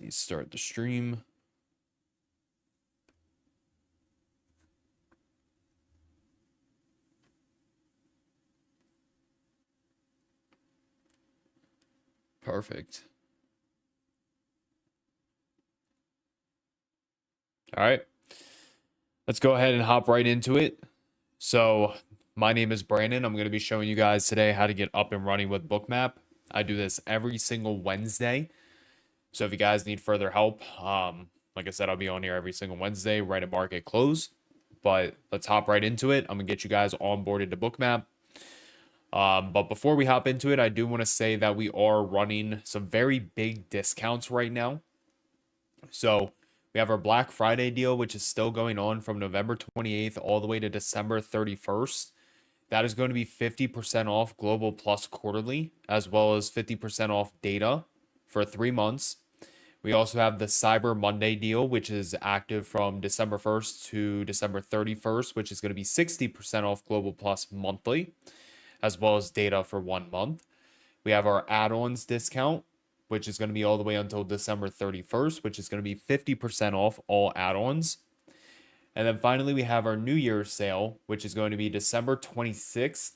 me start the stream. Perfect. All right. Let's go ahead and hop right into it. So my name is Brandon. I'm going to be showing you guys today how to get up and running with Bookmap. I do this every single Wednesday. So if you guys need further help, like I said, I'll be on here every single Wednesday right at market close. But let's hop right into it. I'm going to get you guys onboarded to Bookmap. But before we hop into it, I do want to say that we are running some very big discounts right now. So we have our Black Friday deal, which is still going on from November 28th all the way to December 31st. That is going to be 50% off Global Plus quarterly, as well as 50% off data for 3 months. We also have the Cyber Monday deal, which is active from December 1st to December 31st, which is going to be 60% off Global Plus monthly, as well as data for 1 month. We have our add-ons discount, which is going to be all the way until December 31st, which is going to be 50% off all add-ons. And then finally, we have our New Year's sale, which is going to be December 26th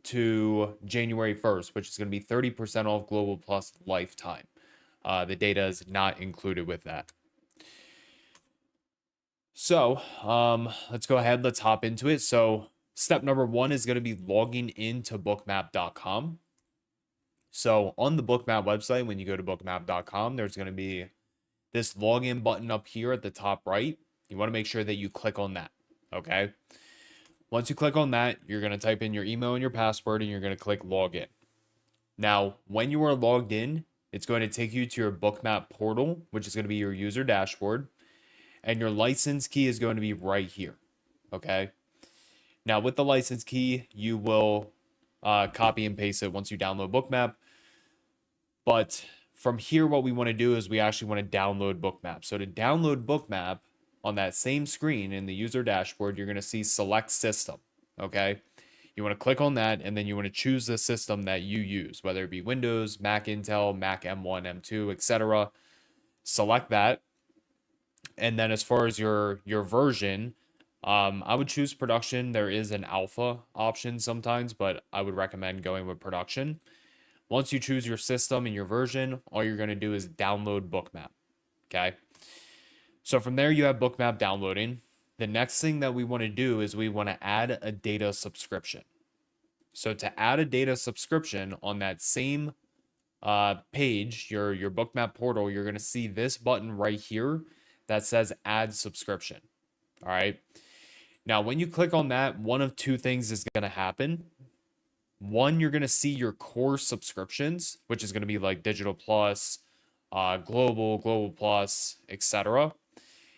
to January 1st, which is going to be 30% off Global Plus lifetime. The data is not included with that. So let's go ahead. Let's hop into it. So step number 1 is going to be logging into bookmap.com. So on the Bookmap website, when you go to bookmap.com, there's going to be this login button up here at the top right. You want to make sure that you click on that, okay? Once you click on that, you're going to type in your email and your password, and you're going to click login. Now, when you are logged in, it's going to take you to your Bookmap portal, which is going to be your user dashboard, and your license key is going to be right here, okay? Now, with the license key, you will copy and paste it once you download Bookmap. But from here, what we want to do is we actually want to download Bookmap. So to download Bookmap, on that same screen in the user dashboard, you're going to see select system, okay? You want to click on that, and then you want to choose the system that you use, whether it be Windows, Mac Intel, Mac M1, M2, etc. Select that. And then as far as your version, I would choose production. There is an alpha option sometimes, but I would recommend going with production. Once you choose your system and your version, all you're going to do is download Bookmap, okay? So from there, you have Bookmap downloading. The next thing that we want to do is we want to add a data subscription. So to add a data subscription on that same page, your Bookmap portal, you're going to see this button right here that says add subscription. All right. Now, when you click on that, one of two things is going to happen. One, you're going to see your core subscriptions, which is going to be like Digital Plus, Global Plus, etc.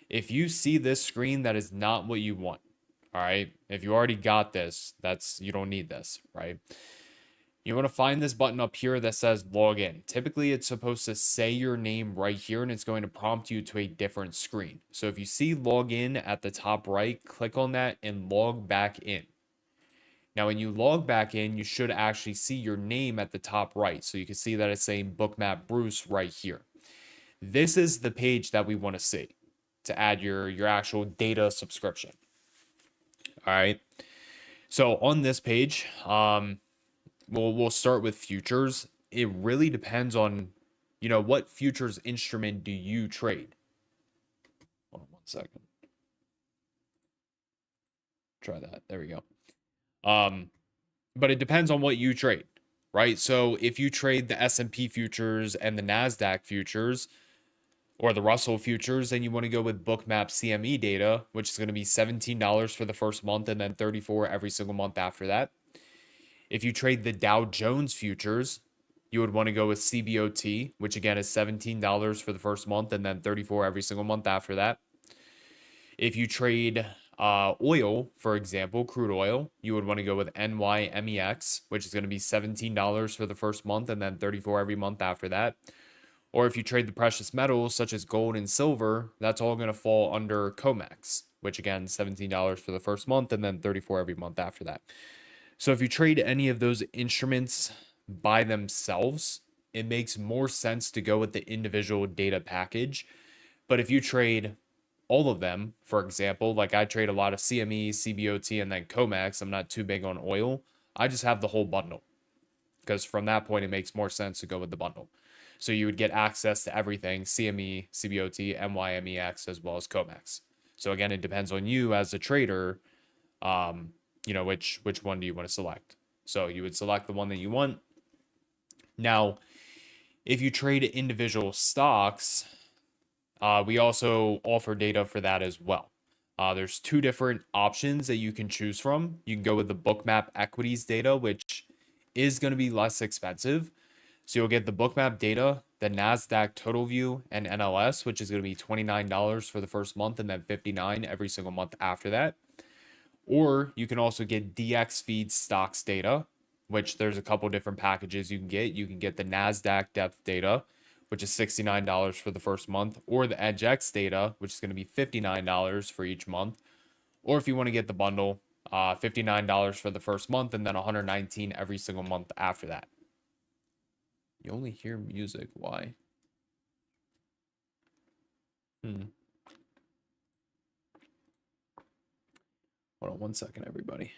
If you see this screen, that is not what you want. All right. If you already got this, you don't need this, right? You want to find this button up here that says login. Typically, it's supposed to say your name right here, and it's going to prompt you to a different screen. So if you see login at the top right, click on that and log back in. Now, when you log back in, you should actually see your name at the top right. So you can see that it's saying Bookmap Bruce right here. This is the page that we want to see to add your actual data subscription. All right. So on this page, we'll start with futures. It really depends on, what futures instrument do you trade? Hold on 1 second. Try that. There we go. But it depends on what you trade, right? So if you trade the S&P futures and the NASDAQ futures or the Russell futures, then you want to go with Bookmap CME data, which is going to be $17 for the first month and then $34 every single month after that. If you trade the Dow Jones futures, you would want to go with CBOT, which again is $17 for the first month and then $34 every single month after that. If you trade oil, for example, crude oil, you would want to go with NYMEX, which is going to be $17 for the first month and then $34 every month after that. Or if you trade the precious metals such as gold and silver, that's all going to fall under COMEX, which again, $17 for the first month and then $34 every month after that. So if you trade any of those instruments by themselves it makes more sense to go with the individual data package. But if you trade all of them, for example, like I trade a lot of CME, CBOT, and then COMEX, I'm not too big on oil. I just have the whole bundle because from that point, it makes more sense to go with the bundle. So you would get access to everything, CME, CBOT, NYMEX, as well as COMEX. So again, it depends on you as a trader, which one do you want to select? So you would select the one that you want. Now, if you trade individual stocks, we also offer data for that as well. There's two different options that you can choose from. You can go with the Bookmap Equities data, which is going to be less expensive. So you'll get the Bookmap data, the NASDAQ Total View, and NLS, which is going to be $29 for the first month and then $59 every single month after that. Or you can also get DXFeed stocks data, which there's a couple different packages you can get. You can get the NASDAQ depth data, which is $69 for the first month, or the EdgeX data, which is going to be $59 for each month. Or if you want to get the bundle, $59 for the first month and then $119 every single month after that. You only hear music. Why? Hold on one second, everybody.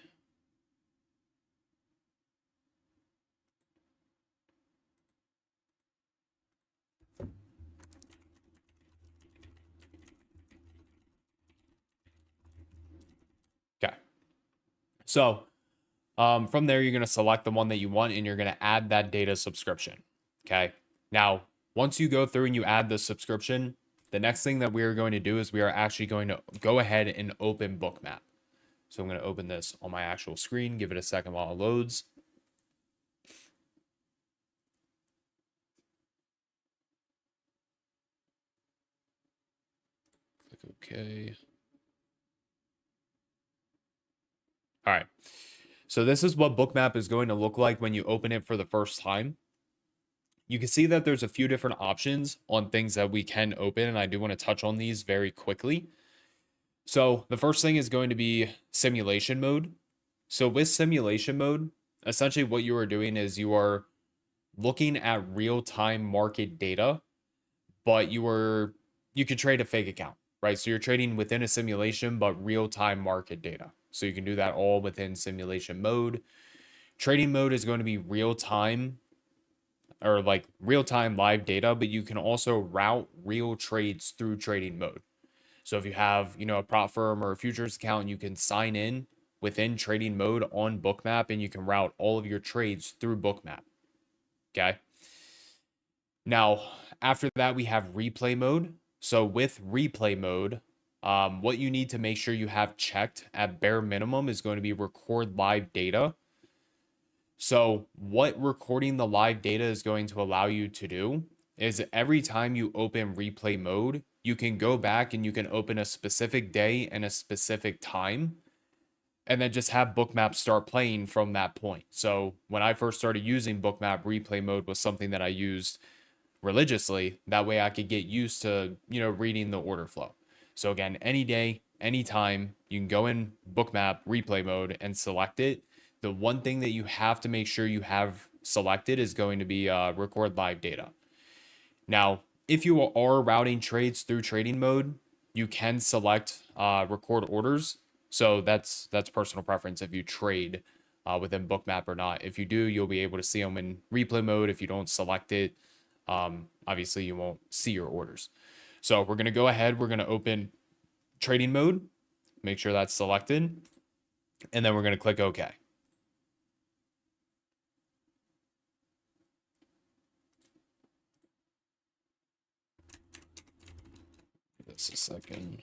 Okay. So from there, you're going to select the one that you want and you're going to add that data subscription. Okay. Now, once you go through and you add the subscription, the next thing that we are going to do is we are actually going to go ahead and open Bookmap. So I'm going to open this on my actual screen, give it a second while it loads. Click OK. All right. So this is what Bookmap is going to look like when you open it for the first time. You can see that there's a few different options on things that we can open, and I do want to touch on these very quickly. So the first thing is going to be simulation mode. So with simulation mode, essentially what you are doing is you are looking at real-time market data, but you could trade a fake account, right? So you're trading within a simulation, but real-time market data. So you can do that all within simulation mode. Trading mode is going to be real-time or like real-time live data, but you can also route real trades through trading mode. So if you have, a prop firm or a futures account, you can sign in within trading mode on Bookmap and you can route all of your trades through Bookmap. Okay. Now, after that, we have replay mode. So with replay mode, what you need to make sure you have checked at bare minimum is going to be record live data. So what recording the live data is going to allow you to do is every time you open replay mode, you can go back and you can open a specific day and a specific time and then just have Bookmap start playing from that point. So when I first started using Bookmap, replay mode was something that I used religiously. That way I could get used to, reading the order flow. So again, any day, anytime, you can go in Bookmap replay mode and select it. The one thing that you have to make sure you have selected is going to be record live data. Now, if you are routing trades through trading mode, you can select record orders. So that's personal preference if you trade within Bookmap or not. If you do, you'll be able to see them in replay mode. If you don't select it, obviously you won't see your orders. So we're going to go ahead. We're going to open trading mode, make sure that's selected, and then we're going to click OK. Just a second.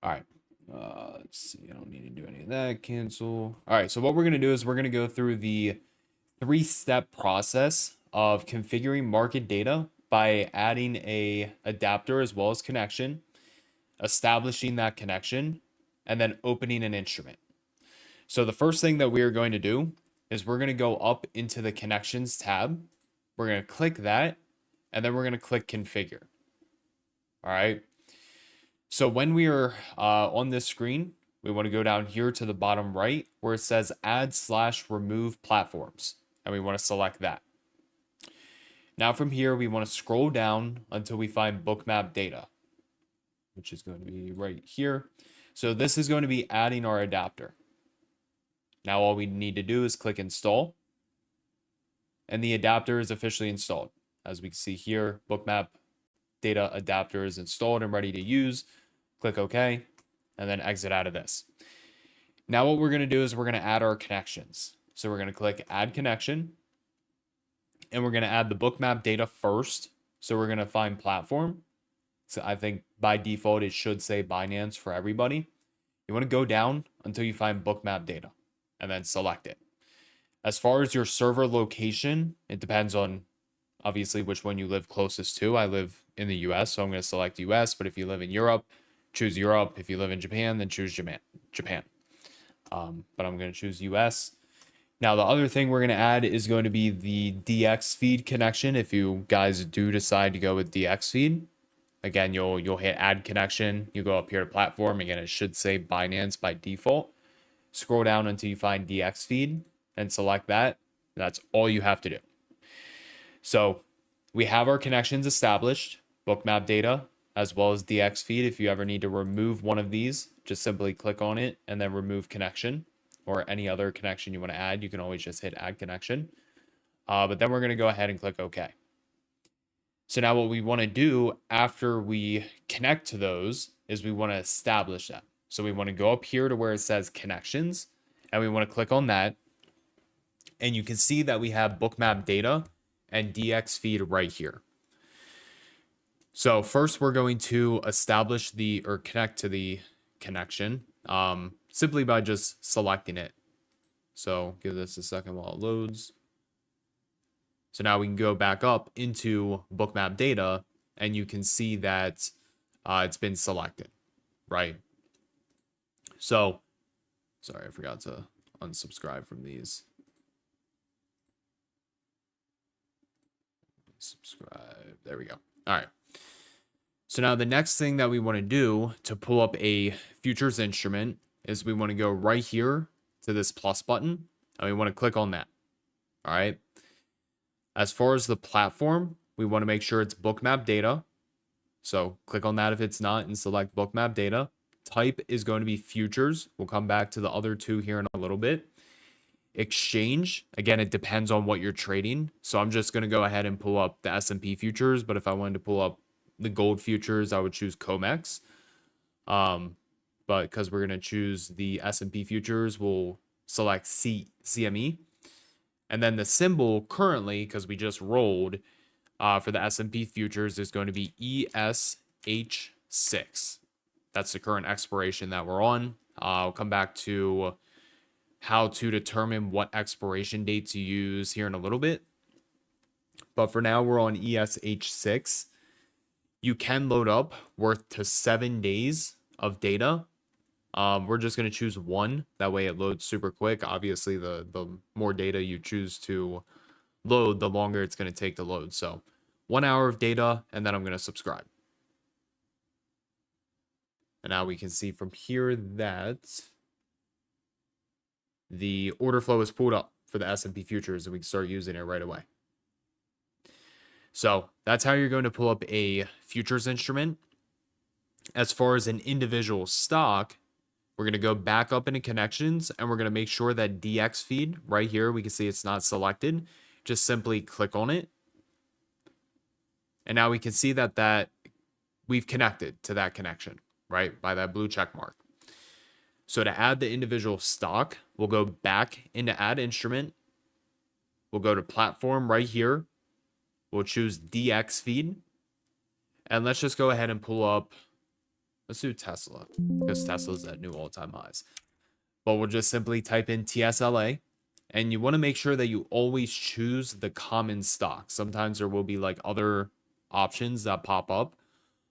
All right. Let's see. I don't need to do any of that. Cancel. All right. So what we're going to do is we're going to go through the 3-step process of configuring market data by adding a adapter as well as connection, establishing that connection, and then opening an instrument. So the first thing that we are going to do is we're going to go up into the connections tab. We're going to click that, and then we're going to click configure. All right. So when we are on this screen, we want to go down here to the bottom right where it says add/remove platforms, and we want to select that. Now from here, we want to scroll down until we find Bookmap data, which is going to be right here. So this is going to be adding our adapter. Now all we need to do is click install, and the adapter is officially installed. As we can see here, Bookmap data adapter is installed and ready to use. Click OK, and then exit out of this. Now what we're going to do is we're going to add our connections. So we're going to click add connection, and we're going to add the Bookmap data first. So we're going to find platform. So I think by default, it should say Binance for everybody. You want to go down until you find Bookmap data and then select it. As far as your server location, it depends on obviously which one you live closest to. I live in the US, so I'm going to select US, but if you live in Europe, choose Europe. If you live in Japan, then choose Japan. But I'm going to choose US. Now, the other thing we're going to add is going to be the DXFeed connection. If you guys do decide to go with DXFeed, again, you'll hit add connection. You go up here to platform. Again, it should say Binance by default. Scroll down until you find DXFeed and select that. That's all you have to do. So we have our connections established, Bookmap data, as well as DXFeed. If you ever need to remove one of these, just simply click on it and then remove connection, or any other connection you want to add. You can always just hit add connection. But then we're going to go ahead and click OK. So now what we want to do after we connect to those is we want to establish that. So we want to go up here to where it says connections, and we want to click on that. And you can see that we have Bookmap data and DXFeed right here. So first we're going to establish or connect to the connection simply by just selecting it. So give this a second while it loads. So now we can go back up into Bookmap data, and you can see that it's been selected, right? So, sorry, I forgot to unsubscribe from these. Subscribe. There we go. All right. So now the next thing that we want to do to pull up a futures instrument is we want to go right here to this plus button, and we want to click on that. All right. As far as the platform, we want to make sure it's Bookmap data. So click on that if it's not and select Bookmap data. Type is going to be futures. We'll come back to the other two here in a little bit. Exchange, again, it depends on what you're trading. So I'm just going to go ahead and pull up the S&P futures. But if I wanted to pull up the gold futures, I would choose COMEX. But because we're going to choose the S&P futures, we'll select CME. And then the symbol currently, because we just rolled for the S&P futures, is going to be ESH6. That's the current expiration that we're on. I'll come back to how to determine what expiration dates you use here in a little bit. But for now, we're on ESH6. You can load up worth to 7 days of data. We're just going to choose one. That way it loads super quick. Obviously, the more data you choose to load, the longer it's going to take to load. So 1 hour of data, and then I'm going to subscribe. And now we can see from here that the order flow is pulled up for the S&P futures, and we can start using it right away. So that's how you're going to pull up a futures instrument. As far as an individual stock, we're going to go back up into connections, and we're going to make sure that DXFeed right here, we can see it's not selected. Just simply click on it. And now we can see that we've connected to that connection, right, by that blue check mark. So to add the individual stock, we'll go back into add instrument. We'll go to platform right here. We'll choose DXFeed. And let's just go ahead and pull up, let's do Tesla, because Tesla's at new all-time highs. But we'll just simply type in TSLA. And you want to make sure that you always choose the common stock. Sometimes there will be like other options that pop up.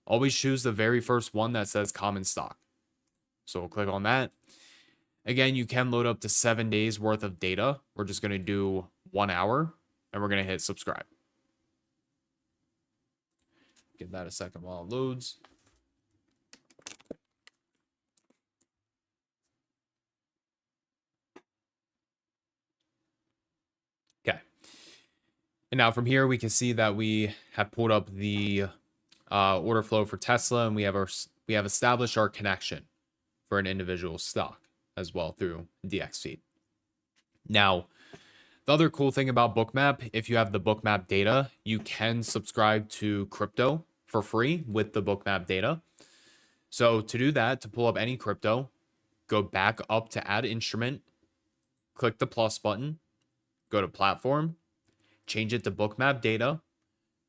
Always choose the very first one that says common stock. So we'll click on that. Again, you can load up to 7 days worth of data. We're just going to do 1 hour, and we're going to hit subscribe. Give that a second while it loads. And now from here, we can see that we have pulled up the order flow for Tesla, and we have established our connection for an individual stock as well through DXFeed. Now, the other cool thing about Bookmap, if you have the Bookmap data, you can subscribe to crypto for free with the Bookmap data. So to do that, to pull up any crypto, go back up to add instrument, click the plus button, go to platform, change it to Bookmap data.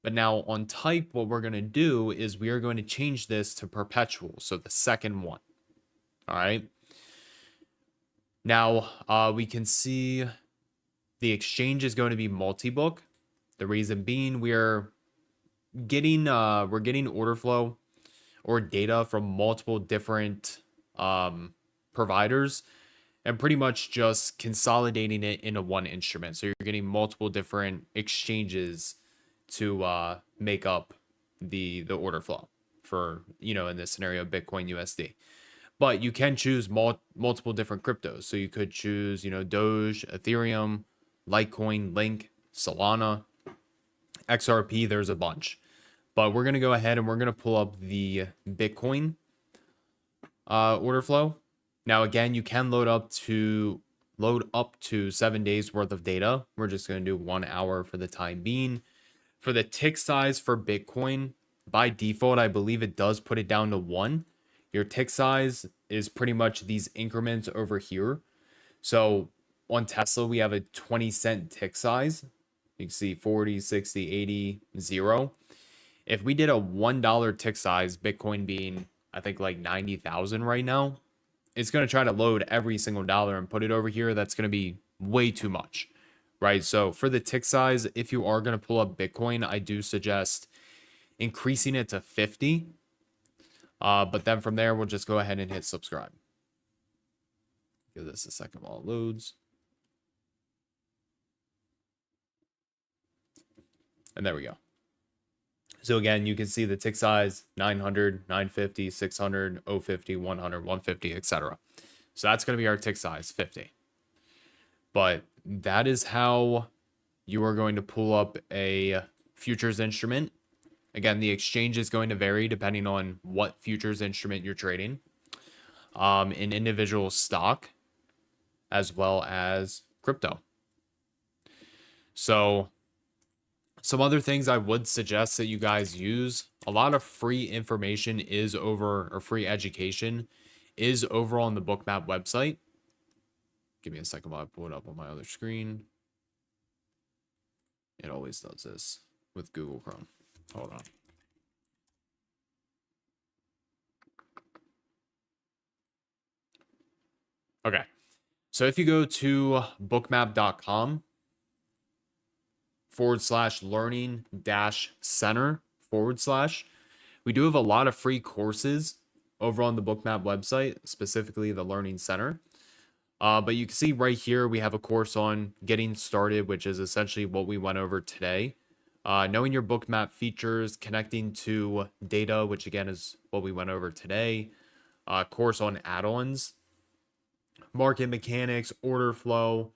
But now on type, what we're going to do is we are going to change this to perpetual. So the second one. All right. Now we can see the exchange is going to be multi-book. The reason being we're getting order flow or data from multiple different providers and pretty much just consolidating it into one instrument. So you're getting multiple different exchanges to make up the order flow for, in this scenario, Bitcoin USD. But you can choose multiple different cryptos. So you could choose, Doge, Ethereum, Litecoin, Link, Solana, XRP. There's a bunch. But we're going to go ahead and we're going to pull up the Bitcoin order flow. Now, again, you can load up to 7 days worth of data. We're just going to do 1 hour for the time being. For the tick size for Bitcoin, by default, I believe it does put it down to 1. Your tick size is pretty much these increments over here. So on Tesla, we have a 20-cent tick size. You can see 40, 60, 80, 0. If we did a $1 tick size, Bitcoin being, I think, like 90,000 right now, it's going to try to load every single dollar and put it over here. That's going to be way too much, right? So for the tick size, if you are going to pull up Bitcoin, I do suggest increasing it to 50. But then from there, we'll just go ahead and hit subscribe. Give this a second while it loads. And there we go. So again, you can see the tick size 900, 950, 600, 050, 100, 150, etc. So that's going to be our tick size 50. But that is how you are going to pull up a futures instrument. Again, the exchange is going to vary depending on what futures instrument you're trading. An individual stock as well as crypto. So some other things I would suggest that you guys use, a lot of free information is over, or free education is over on the Bookmap website. Give me a second while I pull it up on my other screen. It always does this with Google Chrome. Hold on. Okay. So if you go to bookmap.com /learning-center/, we do have a lot of free courses over on the Bookmap website, specifically the Learning Center. But you can see right here, we have a course on getting started, which is essentially what we went over today. Knowing your Bookmap features, connecting to data, which again is what we went over today. Course on add-ons, market mechanics, order flow.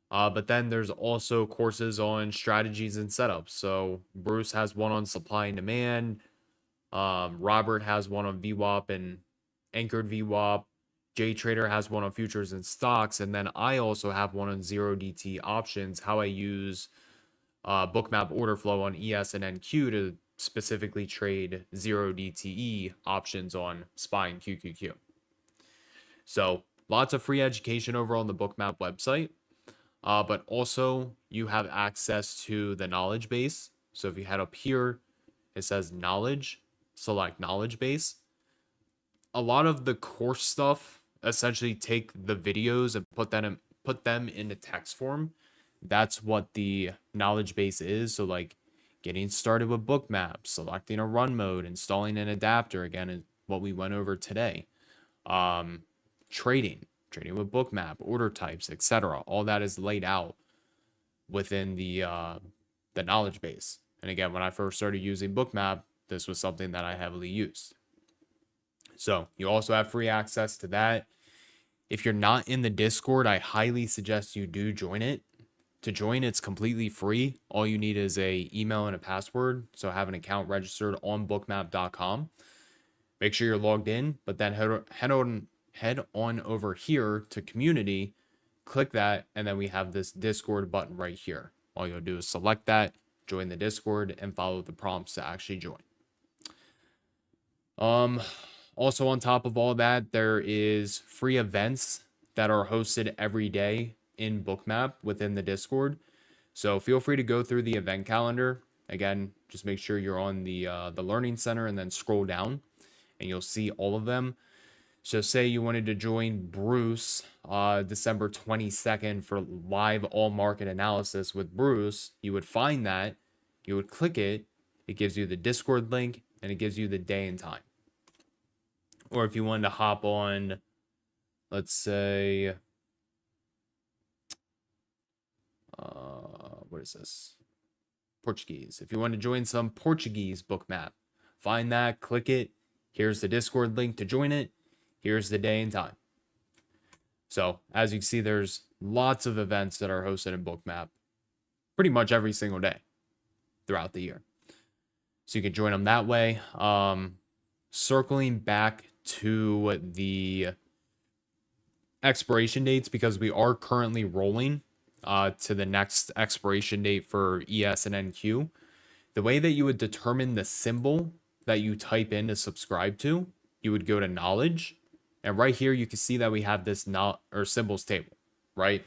But then there's also courses on strategies and setups. So Bruce has one on supply and demand. Robert has one on VWAP and anchored VWAP. Jay Trader has one on futures and stocks. And then I also have one on 0DT options, how I use Bookmap order flow on ES and NQ to specifically trade 0DTE options on SPY and QQQ. So lots of free education over on the Bookmap website. But also you have access to the knowledge base. So if you head up here, it says knowledge, select knowledge base. A lot of the course stuff essentially take the videos and put them into text form. That's what the knowledge base is. So like getting started with Bookmap, selecting a run mode, installing an adapter, again, is what we went over today. Trading with Bookmap, order types, etc. All that is laid out within the knowledge base. And again, when I first started using Bookmap, this was something that I heavily used. So you also have free access to that. If you're not in the Discord, I highly suggest you do join it. To join, it's completely free. All you need is a email and a password. So have an account registered on bookmap.com. Make sure you're logged in, but then head on over here to community, click that, and then we have this Discord button right here. All you'll do is select that, join the Discord, and follow the prompts to actually join. Also on top of all that, there is free events that are hosted every day in Bookmap within the Discord. So feel free to go through the event calendar. Again, just make sure you're on the Learning Center and then scroll down and you'll see all of them. So say you wanted to join Bruce December 22nd for live all market analysis with Bruce, you would find that, you would click it, it gives you the Discord link, and it gives you the day and time. Or if you wanted to hop on, let's say, what is this? Portuguese. If you want to join some Portuguese Bookmap, find that, click it. Here's the Discord link to join it. Here's the day and time. So as you can see, there's lots of events that are hosted in Bookmap pretty much every single day throughout the year. So you can join them that way. Circling back to the expiration dates, because we are currently rolling to the next expiration date for ES and NQ. The way that you would determine the symbol that you type in to subscribe to, you would go to knowledge, and right here you can see that we have this symbols table, right?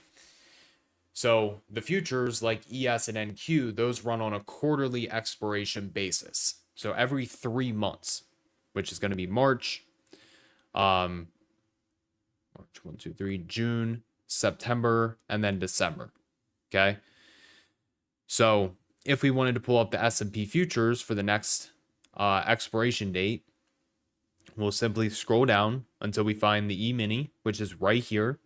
So the futures like ES and NQ, those run on a quarterly expiration basis. So every 3 months, which is going to be March, March 1, 2, 3, June, September, and then December. Okay. So if we wanted to pull up the S&P futures for the next expiration date, we'll simply scroll down until we find the E-mini, which is right here.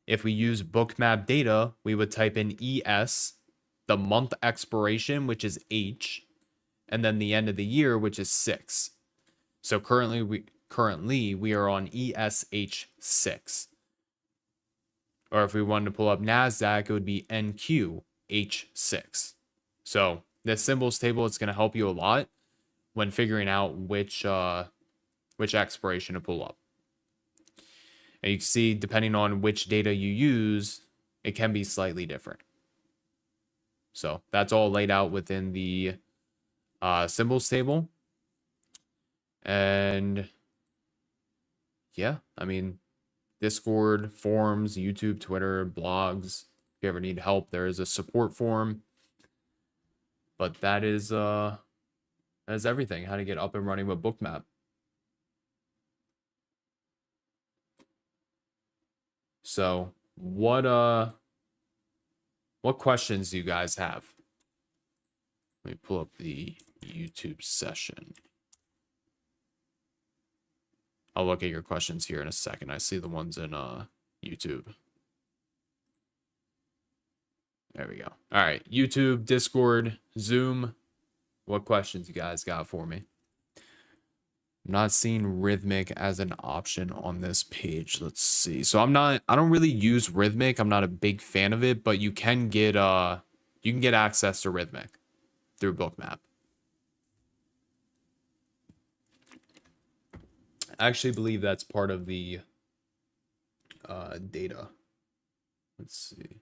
If we use Bookmap data, we would type in ES, the month expiration, which is H, and then the end of the year, which is 6. So currently we are on ESH6. Or if we wanted to pull up NASDAQ, it would be NQH6. So this symbols table is going to help you a lot when figuring out which expiration to pull up. And you can see, depending on which data you use, it can be slightly different. So that's all laid out within the symbols table. And yeah, I mean, Discord, forums, YouTube, Twitter, blogs. If you ever need help, there is a support forum. But that is everything. How to get up and running with Bookmap. So what questions do you guys have? Let me pull up the YouTube session. I'll look at your questions here in a second. I see the ones in YouTube. There we go. All right, YouTube, Discord, Zoom. What questions you guys got for me? I'm not seeing Rhythmic as an option on this page. Let's see. So I don't really use Rhythmic. I'm not a big fan of it, but you can get access to Rhythmic through Bookmap. I actually believe that's part of the data. Let's see.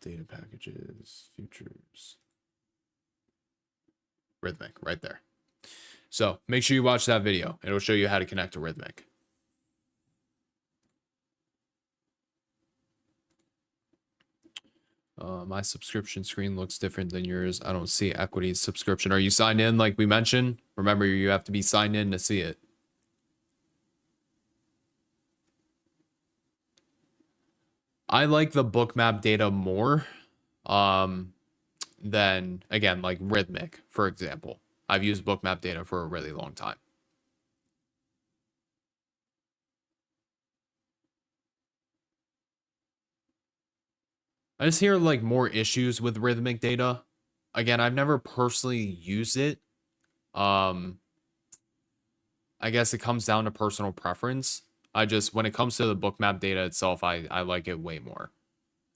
Data packages, futures. Rhythmic, right there. So make sure you watch that video. It'll show you how to connect to Rhythmic. My subscription screen looks different than yours. I don't see Equities subscription. Are you signed in like we mentioned? Remember, you have to be signed in to see it. I like the Bookmap data more than, again, like Rhythmic, for example. I've used Bookmap data for a really long time. I just hear like more issues with Rhythmic data. Again, I've never personally used it. I guess it comes down to personal preference. When it comes to the Bookmap data itself, I like it way more.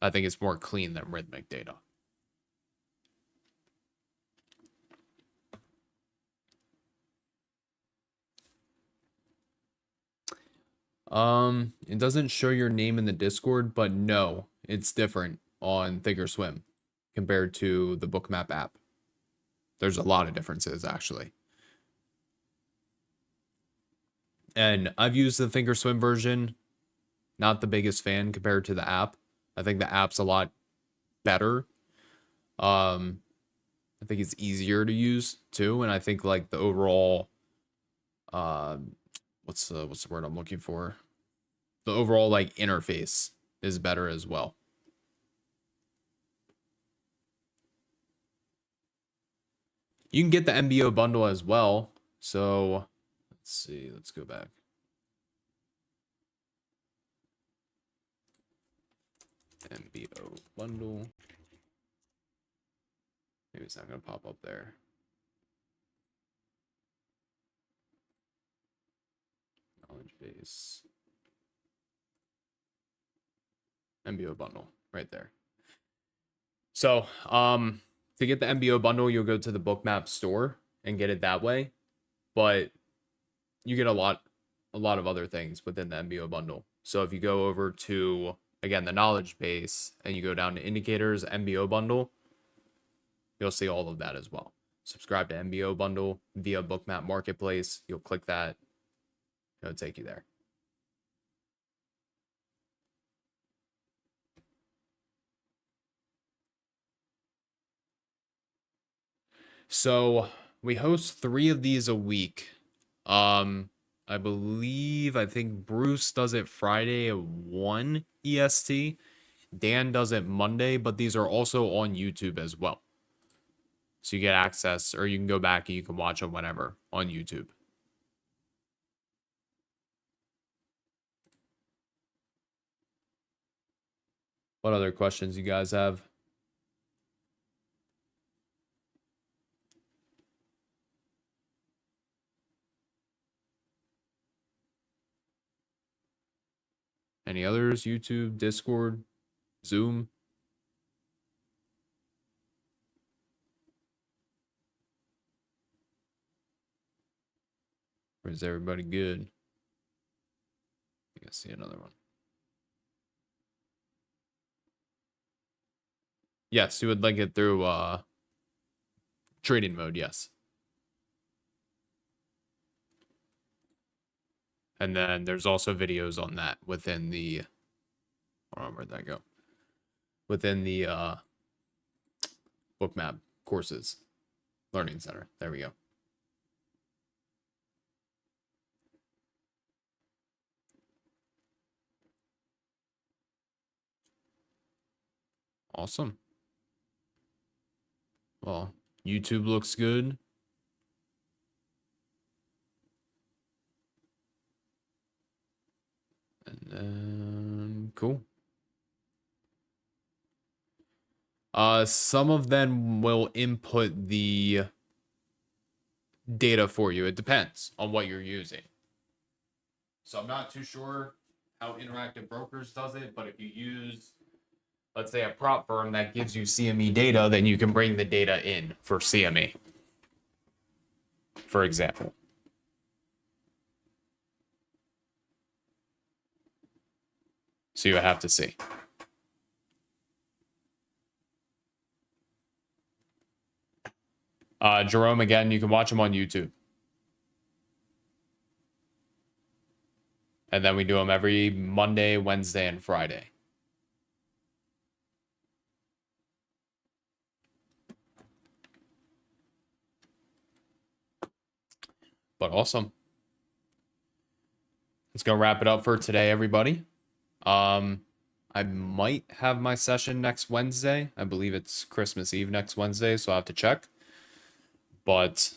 I think it's more clean than rhythmic data. It doesn't show your name in the Discord, but no, it's different on Thinkorswim compared to the Bookmap app. There's a lot of differences, actually. And I've used the Thinkorswim version. Not the biggest fan compared to the app. I think the app's a lot better. I think it's easier to use too, and I think like the overall, what's the word I'm looking for? The overall like interface is better as well. You can get the MBO bundle as well. So let's see, let's go back. MBO bundle. Maybe it's not going to pop up there. Knowledge base. MBO bundle right there. So, to get the MBO bundle, you'll go to the Bookmap store and get it that way. But you get a lot of other things within the MBO bundle. So if you go over to, again, the knowledge base and you go down to indicators, MBO bundle, you'll see all of that as well. Subscribe to MBO bundle via Bookmap Marketplace. You'll click that. It'll take you there. So we host 3 of these a week. I think Bruce does it Friday at 1 EST. Dan does it Monday, but these are also on YouTube as well. So you get access, or you can go back and you can watch them whenever on YouTube. What other questions you guys have? Any others? YouTube, Discord, Zoom? Or is everybody good? I think I see another one. Yes, you would link it through trading mode, yes. And then there's also videos on that within the, where'd that go? Within the Bookmap courses, Learning Center. There we go. Awesome. Well, YouTube looks good. And then, cool. Some of them will input the data for you. It depends on what you're using. So I'm not too sure how Interactive Brokers does it, but if you use, let's say, a prop firm that gives you CME data, then you can bring the data in for CME, for example. So you would have to see. Jerome, again, you can watch him on YouTube. And then we do them every Monday, Wednesday, and Friday. But awesome. Let's go wrap it up for today, everybody. I might have my session next Wednesday. I believe it's Christmas Eve next Wednesday, so I'll have to check. But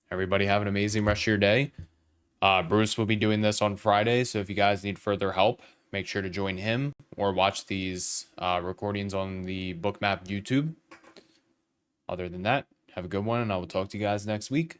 everybody have an amazing rest of your day. Bruce will be doing this on Friday, so if you guys need further help, make sure to join him or watch these recordings on the Bookmap YouTube. Other than that, have a good one, and I will talk to you guys next week.